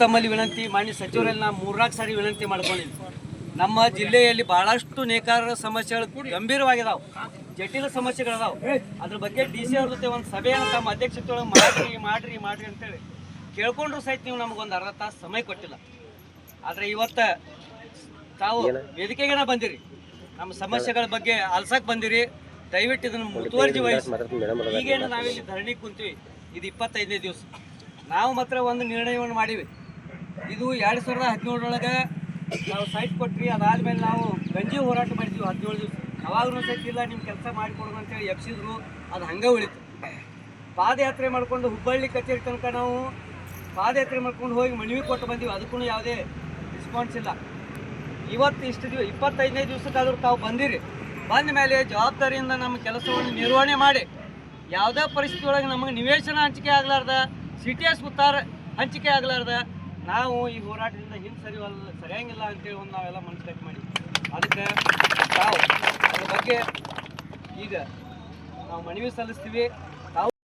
ತಮ್ಮಲ್ಲಿ ವಿನಂತಿ ಮಾನ್ಯ ಸಚಿವರಲ್ಲಿ ನಾವು 3-4 ಸಾರಿ ವಿನಂತಿ ಮಾಡ್ಕೊಂಡಿದ್ವಿ. ನಮ್ಮ ಜಿಲ್ಲೆಯಲ್ಲಿ ಬಹಳಷ್ಟು ನೇಕಾರರ ಸಮಸ್ಯೆಗಳು ಗಂಭೀರವಾಗಿದಾವೆ, ಜಟಿಲ ಸಮಸ್ಯೆಗಳಿದಾವೆ. ಅದ್ರ ಬಗ್ಗೆ DC ಅವ್ರ ಜೊತೆ ಒಂದು ಸಭೆಯನ್ನು ತಮ್ಮ ಅಧ್ಯಕ್ಷತೆಯೊಳಗೆ ಮಾಡ್ರಿ ಅಂತೇಳಿ ಕೇಳ್ಕೊಂಡ್ರು ಸಹಿತ ನೀವು ನಮಗೊಂದು ಅರ್ಧ ತಾಸು ಸಮಯ ಕೊಟ್ಟಿಲ್ಲ. ಆದರೆ ಇವತ್ತು ತಾವು ವೇದಿಕೆಗೇನ ಬಂದಿರಿ, ನಮ್ಮ ಸಮಸ್ಯೆಗಳ ಬಗ್ಗೆ ಆಲ್ಸಕ್ಕೆ ಬಂದಿರಿ. ದಯವಿಟ್ಟು ಇದನ್ನು ಮುತುವರ್ಜಿ ವಹಿಸಿ. ಈಗೇನು ನಾವಿಲ್ಲಿ ಧರಣಿ ಕುಂತೀವಿ, ಇದು 25ನೇ ದಿವಸ. ನಾವು ಮಾತ್ರ ಒಂದು ನಿರ್ಣಯವನ್ನು ಮಾಡೀವಿ. ಇದು 2017 ನಾವು ಸೈಟ್ ಕೊಟ್ರಿ. ಅದಾದಮೇಲೆ ನಾವು ಗಂಜಿ ಹೋರಾಟ ಮಾಡಿದ್ವಿ 17 ದಿವಸ. ಅವಾಗೂ ಸಹಿತ ಇಲ್ಲ ನಿಮ್ಮ ಕೆಲಸ ಮಾಡಿಕೊಡೋದು ಅಂತೇಳಿ ಎಬ್ಸಿದ್ರು. ಅದು ಹಂಗೆ ಉಳಿತು. ಪಾದಯಾತ್ರೆ ಮಾಡ್ಕೊಂಡು ಹುಬ್ಬಳ್ಳಿ ಕಚೇರಿ ತನಕ ನಾವು ಪಾದಯಾತ್ರೆ ಮಾಡ್ಕೊಂಡು ಹೋಗಿ ಮನವಿ ಕೊಟ್ಟು ಬಂದೀವಿ. ಅದಕ್ಕೂ ಯಾವುದೇ ರೆಸ್ಪಾನ್ಸ್ ಇಲ್ಲ. ಇವತ್ತು ಇಷ್ಟು 25ನೇ ದಿವಸಕ್ಕಾದರೂ ತಾವು ಬಂದಿರಿ. ಬಂದ ಮೇಲೆ ಜವಾಬ್ದಾರಿಯಿಂದ ನಮ್ಮ ಕೆಲಸವನ್ನು ನಿರ್ವಹಣೆ ಮಾಡಿ ಯಾವುದೇ ಪರಿಸ್ಥಿತಿ ಒಳಗೆ ನಮಗೆ ನಿವೇಶನ ಹಂಚಿಕೆ ಆಗಲಾರ್ದ, CTS ಉತ್ತಾರ ಹಂಚಿಕೆ ಆಗಲಾರ್ದ ನಾವು ಈ ಹೋರಾಟದಿಂದ ಸರಿಯಂಗಿಲ್ಲ ಅಂತೇಳಿ ಒಂದು ನಾವೆಲ್ಲ ಮನಸ್ಸು ಕಟ್ ಮಾಡಿ ಅದಕ್ಕೆ ತಾವು ಅದ್ರ ಬಗ್ಗೆ ಈಗ ನಾವು ಮನವಿ ಸಲ್ಲಿಸ್ತೀವಿ.